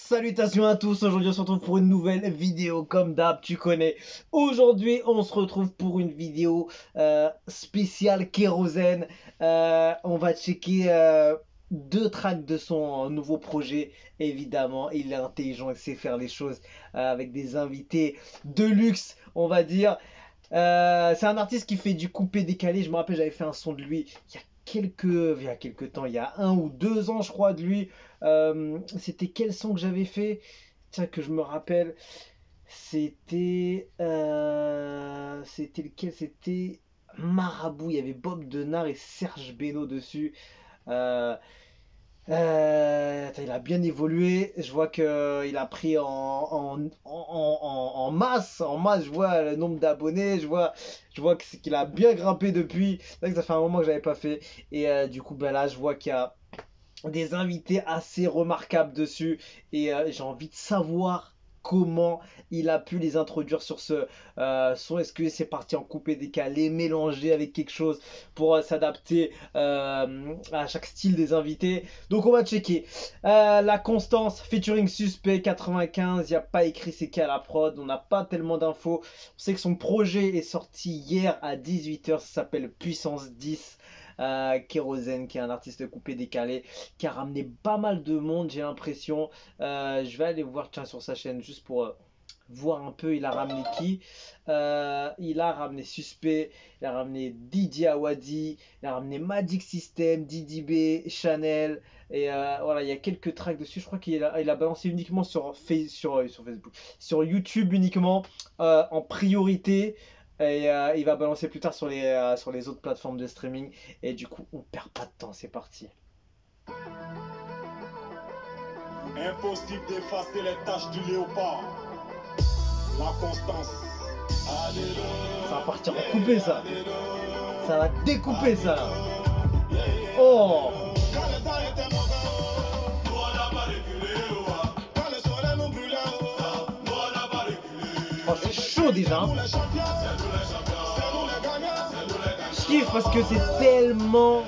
Salutations à tous, aujourd'hui on se retrouve pour une nouvelle vidéo comme d'hab, tu connais. Aujourd'hui on se retrouve pour une vidéo spéciale kérosène. On va checker deux tracks de son nouveau projet. Évidemment, il est intelligent et sait faire les choses avec des invités de luxe, on va dire. C'est un artiste qui fait du coupé décalé. Je me rappelle, j'avais fait un son de lui il y a quelques temps, il y a 1 ou 2 ans, je crois, de lui. C'était quel son que j'avais fait? Tiens, que je me rappelle. C'était lequel? C'était Marabout. Il y avait Bob Denard et Serge Beno dessus. Euh, Attends, il a bien évolué. Je vois qu'il a pris en masse. En masse, je vois le nombre d'abonnés. Je vois qu'il a bien grimpé depuis. C'est vrai que ça fait un moment que j'avais pas fait. Et du coup, ben là, je vois qu'il y a des invités assez remarquables dessus. Et j'ai envie de savoir comment il a pu les introduire sur ce son. Est-ce que c'est parti en coupé décalé, mélangé avec quelque chose pour s'adapter à chaque style des invités? Donc on va checker. La Constance featuring Suspect 95. Il n'y a pas écrit c'est qui à la prod. On n'a pas tellement d'infos. On sait que son projet est sorti hier à 18 h. Ça s'appelle Puissance 10. Kérosène, qui est un artiste coupé décalé, qui a ramené pas mal de monde, j'ai l'impression. Je vais aller voir, tiens, sur sa chaîne, juste pour voir un peu. Il a ramené qui? Il a ramené Suspect, il a ramené DJ Awadi, il a ramené Magic System, Didi B, Chanel. Et voilà, il y a quelques tracks dessus. Je crois qu'il a balancé uniquement sur Facebook, sur YouTube uniquement, en priorité. Et il va balancer plus tard sur les autres plateformes de streaming. Et du coup, on perd pas de temps, c'est parti. Impossible d'effacer les taches du léopard. La Constance. Ça va partir en coupé, ça. Ça va découper, ça. Oh. Oh, c'est chaud déjà. Hein. Je kiffe parce que c'est tellement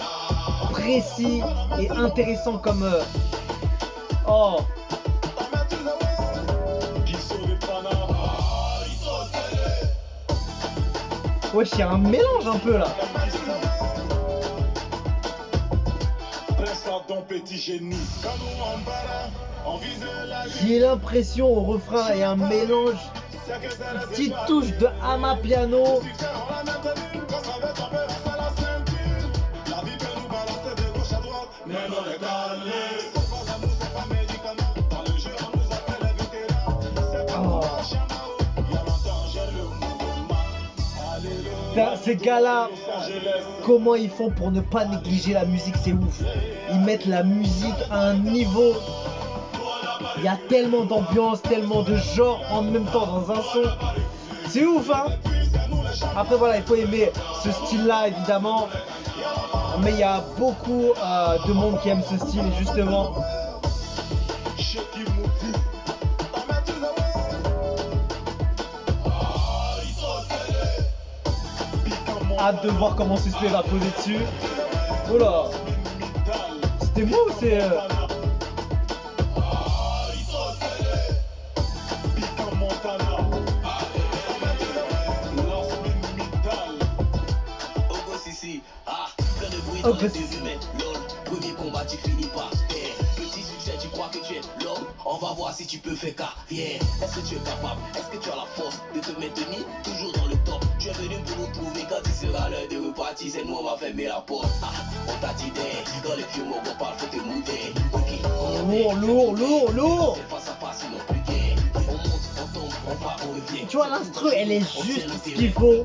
précis et intéressant comme... Oh. Wesh, il y a un mélange un peu là. J'ai l'impression au refrain il y a un mélange, une petite touche de Amapiano. Ces gars-là, comment ils font pour ne pas négliger la musique, c'est ouf. Ils mettent la musique à un niveau. Il y a tellement d'ambiance, tellement de genres en même temps dans un son. C'est ouf, hein. Après voilà, il faut aimer ce style-là évidemment. Mais il y a beaucoup de monde qui aime ce style et justement. Hâte de voir comment Suspect va poser dessus. Oula. C'était moi ou c'est... Oh, premier combat, tu finis par petit succès, tu crois que tu es l'homme. On va voir si tu peux faire carrière. Est-ce que tu es capable? Est-ce que tu as la force de te maintenir toujours dans le top? Tu es venu pour nous trouver quand il sera l'heure de repartir. C'est nous, on va fermer la porte. On t'a dit quand les vieux mots qu'on parle, faut te mouder. Lourd. Face à face, sinon plus guère. On monte, on tombe, on part, on revient. Tu vois, l'instru, elle est juste ce qu'il faut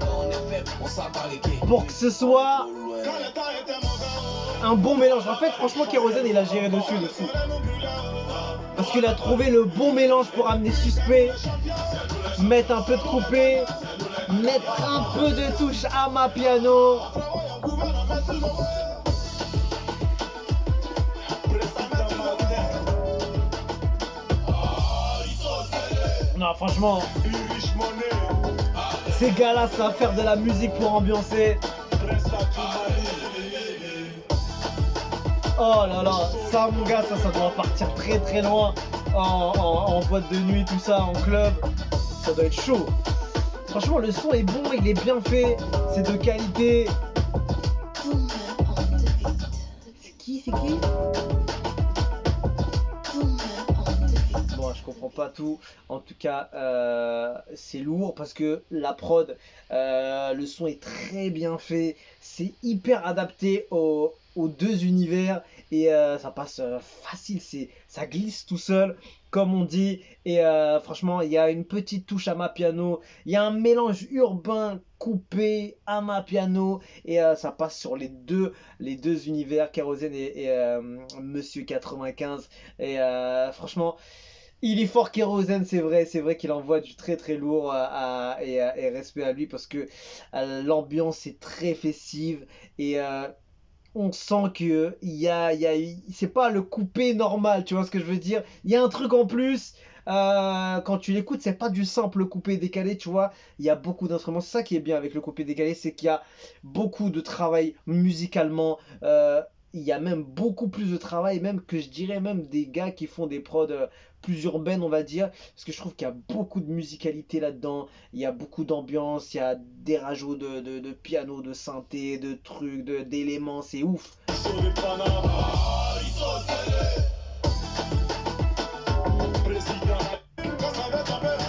pour que ce soit un bon mélange. En fait, franchement, Kérosène, il a géré dessus le fou. Parce qu'il a trouvé le bon mélange pour amener Suspect, mettre un peu de coupé, mettre un peu de touche Amapiano. Non, franchement, ces gars-là savent faire de la musique pour ambiancer. Oh là là, ça mon gars, ça doit partir très très loin en boîte de nuit, tout ça, en club. Ça doit être chaud. Franchement, le son est bon, il est bien fait, c'est de qualité. C'est qui? Bon, je comprends pas tout. En tout cas, c'est lourd parce que la prod, le son est très bien fait. C'est hyper adapté aux deux univers et ça passe facile. Ça glisse tout seul, comme on dit. Et franchement, il y a une petite touche à ma piano. Il y a un mélange urbain coupé à ma piano et ça passe sur les deux univers, Kérosène et Monsieur 95. Et franchement. Il est fort Kérosène, c'est vrai qu'il envoie du très très lourd et respect à lui parce que l'ambiance est très festive et on sent que c'est pas le coupé normal, tu vois ce que je veux dire? Il y a un truc en plus. Quand tu l'écoutes, c'est pas du simple coupé décalé, tu vois. Il y a beaucoup d'instruments. C'est ça qui est bien avec le coupé décalé, c'est qu'il y a beaucoup de travail musicalement. Il y a même beaucoup plus de travail, même que je dirais même des gars qui font des prods plus urbaines, on va dire. Parce que je trouve qu'il y a beaucoup de musicalité là-dedans. Il y a beaucoup d'ambiance. Il y a des rajouts de piano, de synthé, de trucs, d'éléments. C'est ouf. Sur les Panama, président.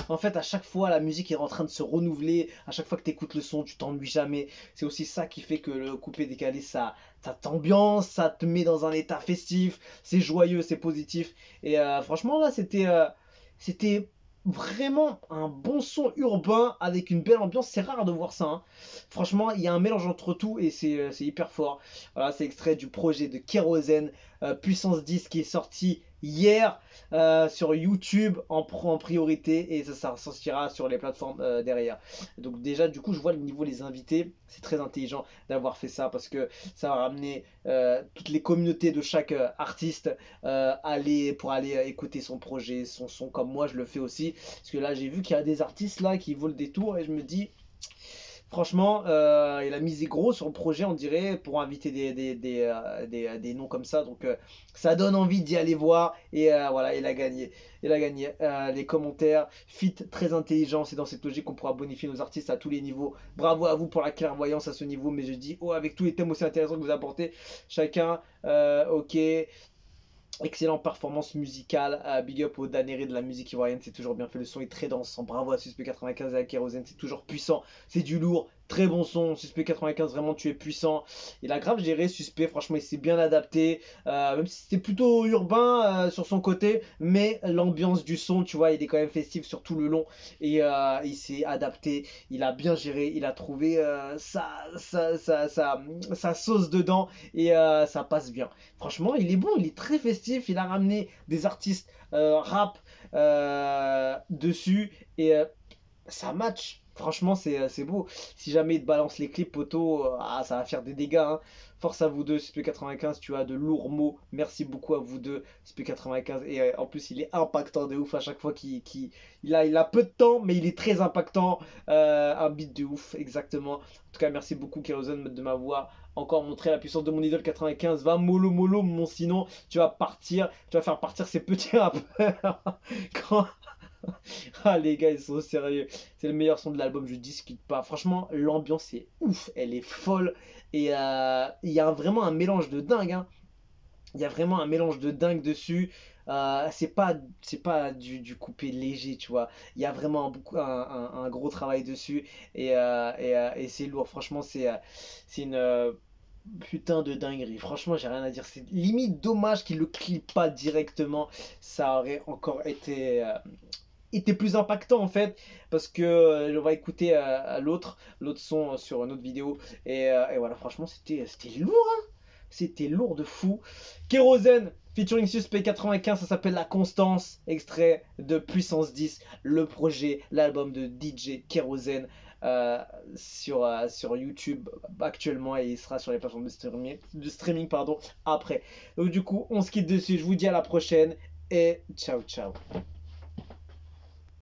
En fait, à chaque fois, la musique est en train de se renouveler. À chaque fois que tu écoutes le son, tu t'ennuies jamais. C'est aussi ça qui fait que le coupé décalé, ça t'ambiance, ça te met dans un état festif. C'est joyeux, c'est positif. Et franchement, là, c'était vraiment un bon son urbain avec une belle ambiance. C'est rare de voir ça, hein. Franchement, il y a un mélange entre tout et c'est hyper fort. Voilà, c'est extrait du projet de Kérosène, Puissance 10 qui est sorti hier sur YouTube en priorité et ça sortira sur les plateformes derrière. Donc déjà du coup je vois le niveau des invités, c'est très intelligent d'avoir fait ça parce que ça va ramener toutes les communautés de chaque artiste pour aller écouter son projet, son son comme moi je le fais aussi. Parce que là j'ai vu qu'il y a des artistes là qui vaut le détour et je me dis franchement, il a misé gros sur le projet, on dirait, pour inviter des noms comme ça. Donc, ça donne envie d'y aller voir. Et voilà, il a gagné. Il a gagné. Les commentaires, fit très intelligent. C'est dans cette logique qu'on pourra bonifier nos artistes à tous les niveaux. Bravo à vous pour la clairvoyance à ce niveau. Mais je dis, oh, avec tous les thèmes aussi intéressants que vous apportez, chacun, ok. Excellente performance musicale, big up au Danéré de la musique ivoirienne, c'est toujours bien fait, le son est très dansant, bravo à Suspect 95 et à Kérosène, c'est toujours puissant, c'est du lourd, très bon son, Suspect 95 vraiment tu es puissant, il a grave géré Suspect, franchement il s'est bien adapté, même si c'était plutôt urbain sur son côté, mais l'ambiance du son, tu vois, il est quand même festif sur tout le long, et il s'est adapté, il a bien géré, il a trouvé sa sauce dedans, et ça passe bien. Franchement, il est bon, il est très festif. Il a ramené des artistes rap dessus et ça match. Franchement, c'est beau. Si jamais il te balance les clips, poteau, ça va faire des dégâts, hein. Force à vous deux, SP95, tu as de lourds mots. Merci beaucoup à vous deux, SP95. Et en plus, il est impactant de ouf à chaque fois il a peu de temps, mais il est très impactant. Un beat de ouf, exactement. En tout cas, merci beaucoup, Kérosène, de m'avoir encore montré la puissance de mon idole 95. Va mollo mollo, mon sinon, tu vas partir. Tu vas faire partir ces petits rappeurs. Quand. Ah les gars ils sont sérieux. C'est le meilleur son de l'album, je discute pas. Franchement l'ambiance est ouf, elle est folle. Et il y a vraiment un mélange de dingue, hein. Il y a vraiment un mélange de dingue dessus. C'est pas du coupé léger, tu vois. Il y a vraiment un gros travail dessus. Et c'est lourd. Franchement c'est une putain de dinguerie. Franchement j'ai rien à dire. C'est limite dommage qu'il le clip pas directement. Ça aurait encore été plus impactant en fait parce que on va écouter l'autre son sur une autre vidéo et voilà franchement c'était lourd, hein. C'était lourd de fou. Kérosène featuring Suspect 95, ça s'appelle La Constance, extrait de Puissance 10, le projet, l'album de DJ Kérosène sur YouTube actuellement et il sera sur les plateformes de streaming pardon, après. Donc du coup on se quitte dessus, je vous dis à la prochaine et ciao ciao.